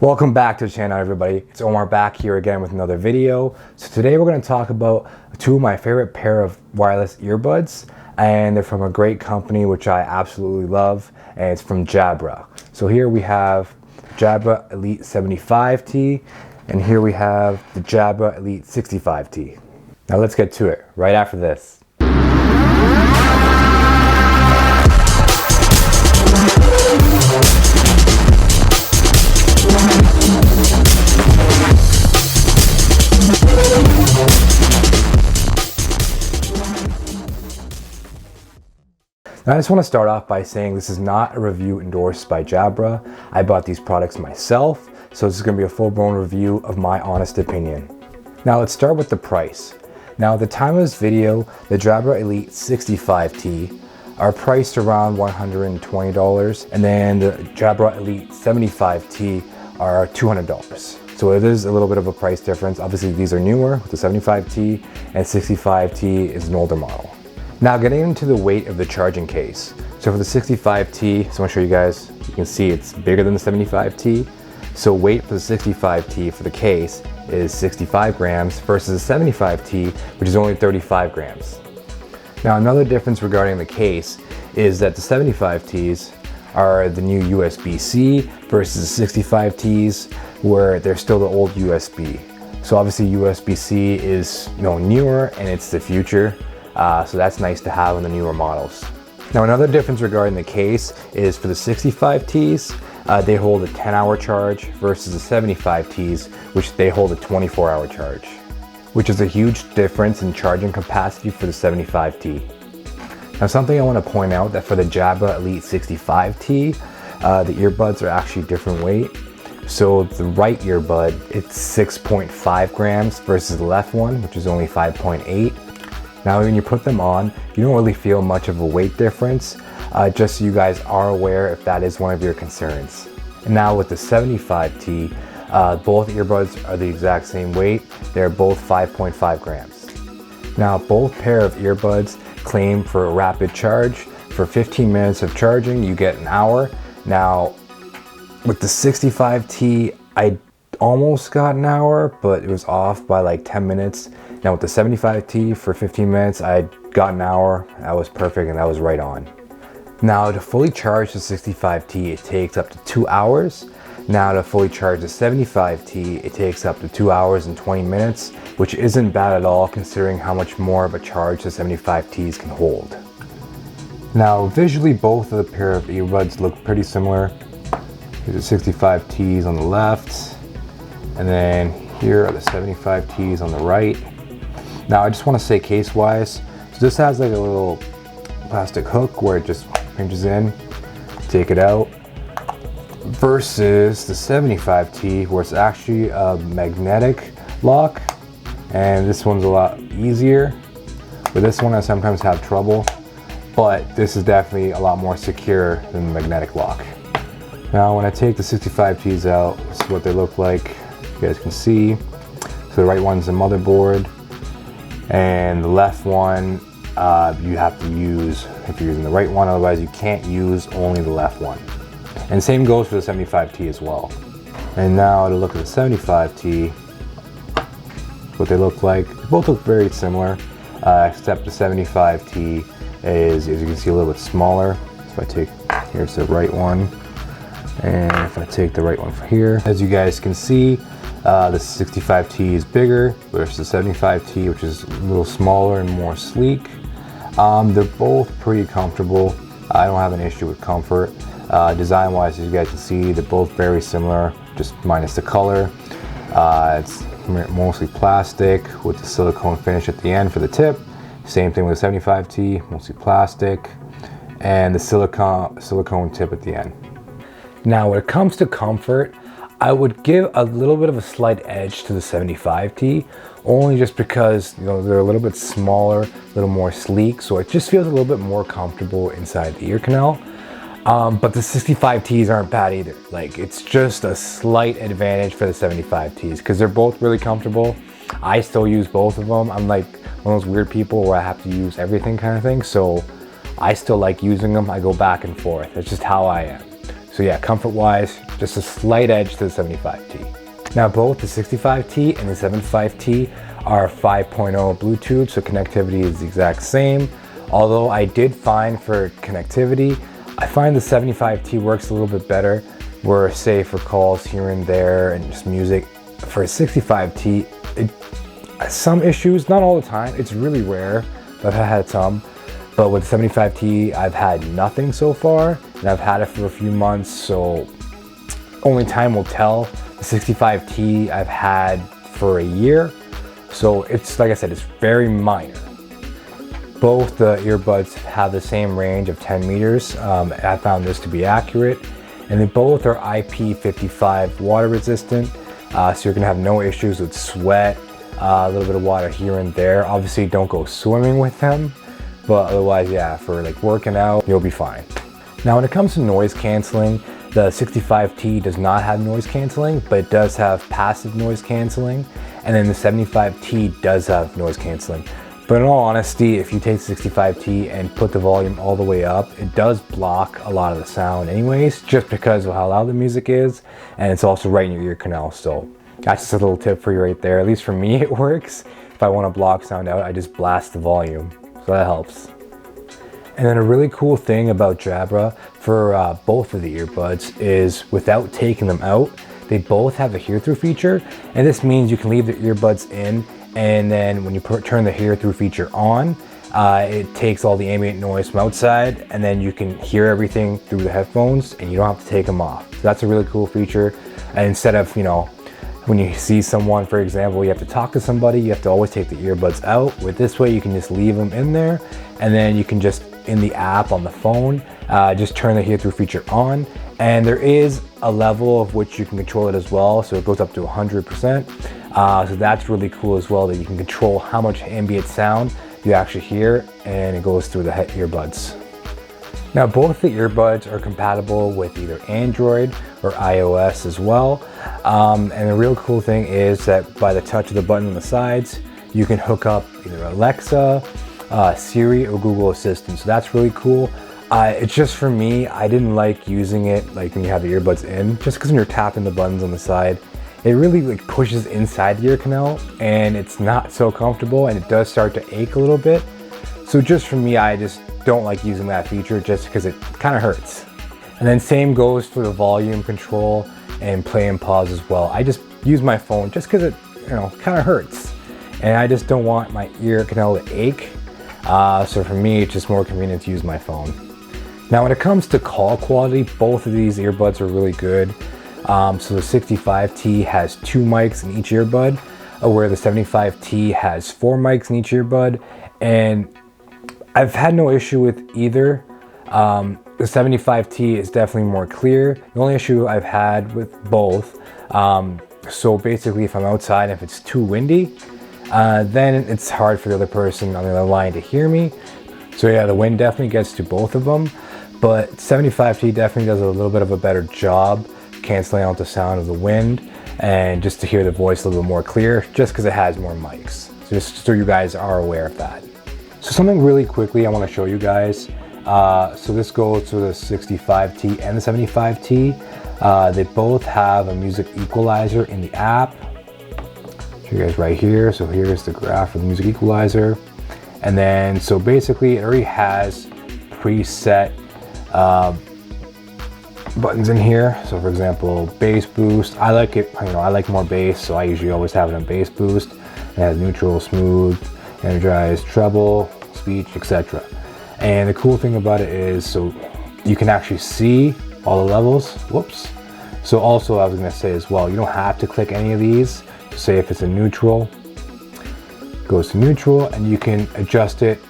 Welcome back to the channel, everybody. It's Omar back here again with another video. So today we're going to talk about two of my favorite pair of wireless earbuds, and they're from a great company which I absolutely love, and it's from Jabra. So here we have Jabra Elite 75T, and here we have the Jabra Elite 65T. Now let's get to it right after this. Now, I just want to start off by saying this is not a review endorsed by Jabra. I bought these products myself, so this is going to be a full-blown review of my honest opinion. Now let's start with the price. Now at the time of this video, the Jabra Elite 65T are priced around $120, and then the Jabra Elite 75T are $200. So it is a little bit of a price difference. Obviously these are newer with the 75T, and 65T is an older model. Now getting into the weight of the charging case. So for the 65T, so I want to show you guys, you can see it's bigger than the 75T. So weight for the 65T for the case is 65 grams versus the 75T, which is only 35 grams. Now another difference regarding the case is that the 75Ts are the new USB-C versus the 65Ts where they're still the old USB. So obviously USB-C is newer and it's the future. So that's nice to have in the newer models. Now another difference regarding the case is for the 65Ts, they hold a 10-hour charge versus the 75Ts, which they hold a 24-hour charge, which is a huge difference in charging capacity for the 75T. Now something I want to point out that for the Jabra Elite 65T, the earbuds are actually different weight. So the right earbud, it's 6.5 grams versus the left one, which is only 5.8. Now when you put them on, you don't really feel much of a weight difference, just so you guys are aware if that is one of your concerns. And now with the 75T, both earbuds are the exact same weight. They're both 5.5 grams. Now both pair of earbuds claim for a rapid charge. For 15 minutes of charging, you get an hour. Now with the 65T, I almost got an hour, but it was off by like 10 minutes. Now with the 75T for 15 minutes, I got an hour. That was perfect and that was right on. Now to fully charge the 65T, it takes up to 2 hours. Now to fully charge the 75T, it takes up to 2 hours and 20 minutes, which isn't bad at all considering how much more of a charge the 75Ts can hold. Now visually, both of the pair of earbuds look pretty similar. Here's the 65Ts on the left, and then here are the 75Ts on the right. Now I just want to say case-wise, so this has like a little plastic hook where it just pinches in, take it out, versus the 75T where it's actually a magnetic lock, and this one's a lot easier. With this one I sometimes have trouble, but this is definitely a lot more secure than the magnetic lock. Now when I take the 65Ts out, this is what they look like. You guys can see. So the right one's the motherboard, and the left one you have to use if you're using the right one, otherwise you can't use only the left one. And same goes for the 75T as well. And now to look at the 75T, what they look like. They both look very similar, except the 75T is, as you can see, a little bit smaller. So if I take, here's the right one, and if I take the right one from here, as you guys can see, the 65T is bigger versus the 75T, which is a little smaller and more sleek. They're both pretty comfortable. I don't have an issue with comfort. Design wise, as you guys can see, they're both very similar, just minus the color. It's mostly plastic with the silicone finish at the end for the tip. Same thing with the 75T, mostly plastic, and the silicone tip at the end. Now when it comes to comfort, I would give a little bit of a slight edge to the 75T, only just because they're a little bit smaller, a little more sleek, so it just feels a little bit more comfortable inside the ear canal. But the 65Ts aren't bad either. Like, it's just a slight advantage for the 75Ts because they're both really comfortable. I still use both of them. I'm like one of those weird people where I have to use everything kind of thing, so I still like using them. I go back and forth. It's just how I am. So yeah, comfort wise, just a slight edge to the 75T. Now both the 65T and the 75T are 5.0 Bluetooth, so connectivity is the exact same. Although I did find for connectivity, I find the 75T works a little bit better, where say for calls here and there and just music. For a 65T, some issues, not all the time, it's really rare, but I've had some. But with the 75T, I've had nothing so far, and I've had it for a few months, so only time will tell. The 65T I've had for a year, so it's, like I said, it's very minor. Both the earbuds have the same range of 10 meters. I found this to be accurate, and they both are IP55 water resistant, so you're gonna have no issues with sweat, a little bit of water here and there. Obviously don't go swimming with them, but otherwise, yeah, for like working out, you'll be fine. Now when it comes to noise canceling, the 65T does not have noise canceling, but it does have passive noise canceling, and then the 75T does have noise canceling. But in all honesty, if you take the 65T and put the volume all the way up, it does block a lot of the sound anyways, just because of how loud the music is, and it's also right in your ear canal. So that's just a little tip for you right there. At least for me, it works. If I want to block sound out, I just blast the volume. So that helps. And then a really cool thing about Jabra for both of the earbuds is without taking them out, they both have a hear-through feature. And this means you can leave the earbuds in, and then when you turn the hear-through feature on, it takes all the ambient noise from outside, and then you can hear everything through the headphones, and you don't have to take them off. So that's a really cool feature. And instead of, you know, when you see someone, for example, you have to talk to somebody, you have to always take the earbuds out. With this way, you can just leave them in there, and then you can just, in the app on the phone, just turn the hear-through feature on. And there is a level of which you can control it as well, so it goes up to 100%. So that's really cool as well, that you can control how much ambient sound you actually hear, and it goes through the earbuds. Now both the earbuds are compatible with either Android or iOS as well. And the real cool thing is that by the touch of the button on the sides, you can hook up either Alexa, Siri, or Google Assistant. So that's really cool. It's just for me, I didn't like using it like when you have the earbuds in, just because when you're tapping the buttons on the side, it really like pushes inside the ear canal, and it's not so comfortable, and it does start to ache a little bit. So just for me, I just don't like using that feature just because it kind of hurts. And then same goes for the volume control and play and pause as well. I just use my phone just because it, you know, kind of hurts, and I just don't want my ear canal to ache. So for me, it's just more convenient to use my phone. Now when it comes to call quality, both of these earbuds are really good. So the 65T has 2 mics in each earbud, where the 75T has 4 mics in each earbud, and I've had no issue with either. The 75T is definitely more clear. The only issue I've had with both, so basically if I'm outside, if it's too windy, then it's hard for the other person on the other line to hear me. So yeah, the wind definitely gets to both of them, but 75T definitely does a little bit of a better job canceling out the sound of the wind, and just to hear the voice a little bit more clear, just because it has more mics. So just so you guys are aware of that. So something really quickly I want to show you guys. So this goes to the 65T and the 75T. They both have a music equalizer in the app. Show you guys right here. So here's the graph for the music equalizer. And then, so basically it already has preset buttons in here. So for example, bass boost. I like it, you know, I like more bass, so I usually always have it on bass boost. It has neutral, smooth, energized, treble, speech, etc. And the cool thing about it is, so you can actually see all the levels. Whoops. So also I was gonna say as well, you don't have to click any of these. Say if it's a neutral, goes to neutral, and you can adjust it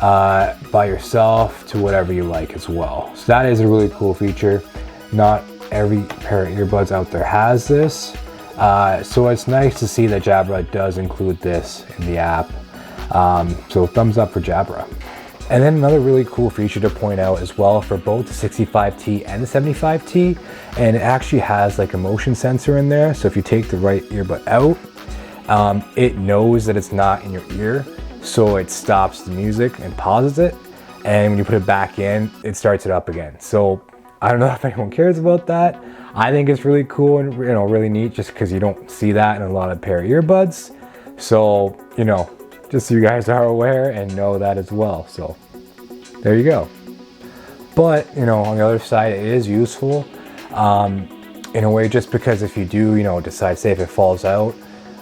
by yourself to whatever you like as well. So that is a really cool feature. Not every pair of earbuds out there has this. So it's nice to see that Jabra does include this in the app. So thumbs up for Jabra. And then another really cool feature to point out as well for both the 65T and the 75T, and it actually has like a motion sensor in there. So if you take the right earbud out, it knows that it's not in your ear, so it stops the music and pauses it. And when you put it back in, it starts it up again. So I don't know if anyone cares about that. I think it's really cool and really neat, just because you don't see that in a lot of pair of earbuds. So just so you guys are aware and know that as well. So there you go. But on the other side, it is useful in a way, just because if you do decide, say if it falls out,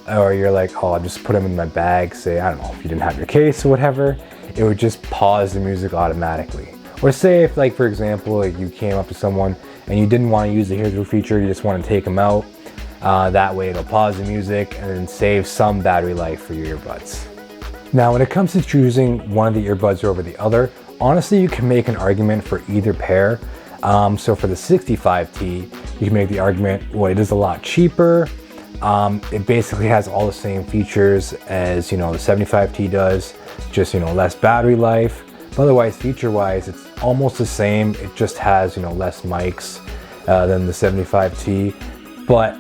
or you're like, oh, I'll just put them in my bag, say, I don't know, if you didn't have your case or whatever, it would just pause the music automatically. Or say if, like, for example, like you came up to someone and you didn't want to use the hear-through feature, you just want to take them out, that way it'll pause the music and then save some battery life for your earbuds. Now, when it comes to choosing one of the earbuds over the other, honestly, you can make an argument for either pair. So for the 65T, you can make the argument, well, it is a lot cheaper. It basically has all the same features as the 75T does, just less battery life. But otherwise, feature-wise, it's almost the same. It just has less mics than the 75T, but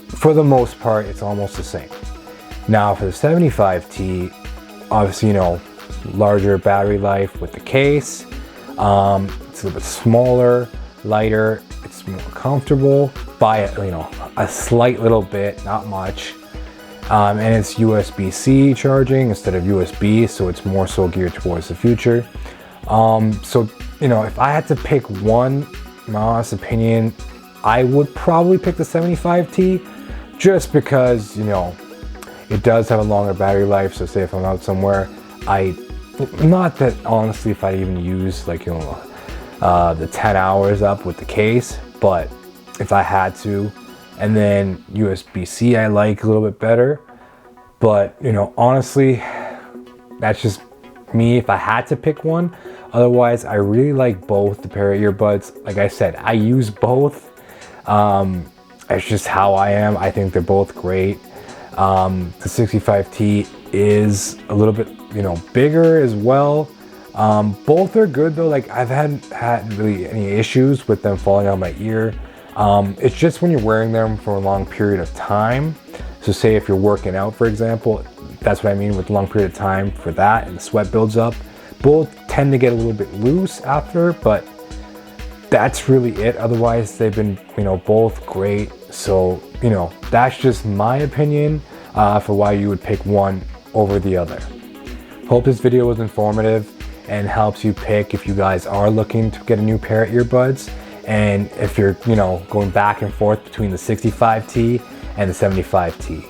for the most part, it's almost the same. Now for the 75T, obviously larger battery life with the case. It's a little bit smaller, lighter. It's more comfortable by a slight little bit, not much. And it's USB-C charging instead of USB, so it's more so geared towards the future. So if I had to pick one, my honest opinion, I would probably pick the 75T, just because it does have a longer battery life. So say if I'm out somewhere, not that honestly if I even use the 10 hours up with the case, but if I had to. And then USB-C I like a little bit better, but honestly, that's just me if I had to pick one. Otherwise, I really like both the pair of earbuds. Like I said, I use both. It's just how I am. I think they're both great. The 65T is a little bit bigger as well. Both are good though. Like I've had really any issues with them falling out of my ear. It's just when you're wearing them for a long period of time. So say if you're working out, for example, that's what I mean with a long period of time for that, and the sweat builds up. Both tend to get a little bit loose after, but that's really it. Otherwise, they've been, both great. So, that's just my opinion for why you would pick one over the other. Hope this video was informative and helps you pick if you guys are looking to get a new pair of earbuds. And if you're, going back and forth between the 65T and the 75T.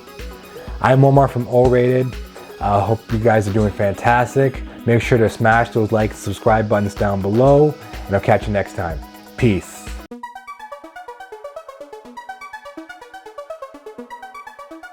I'm Omar from O-Rated. Hope you guys are doing fantastic. Make sure to smash those like and subscribe buttons down below, and I'll catch you next time. Peace.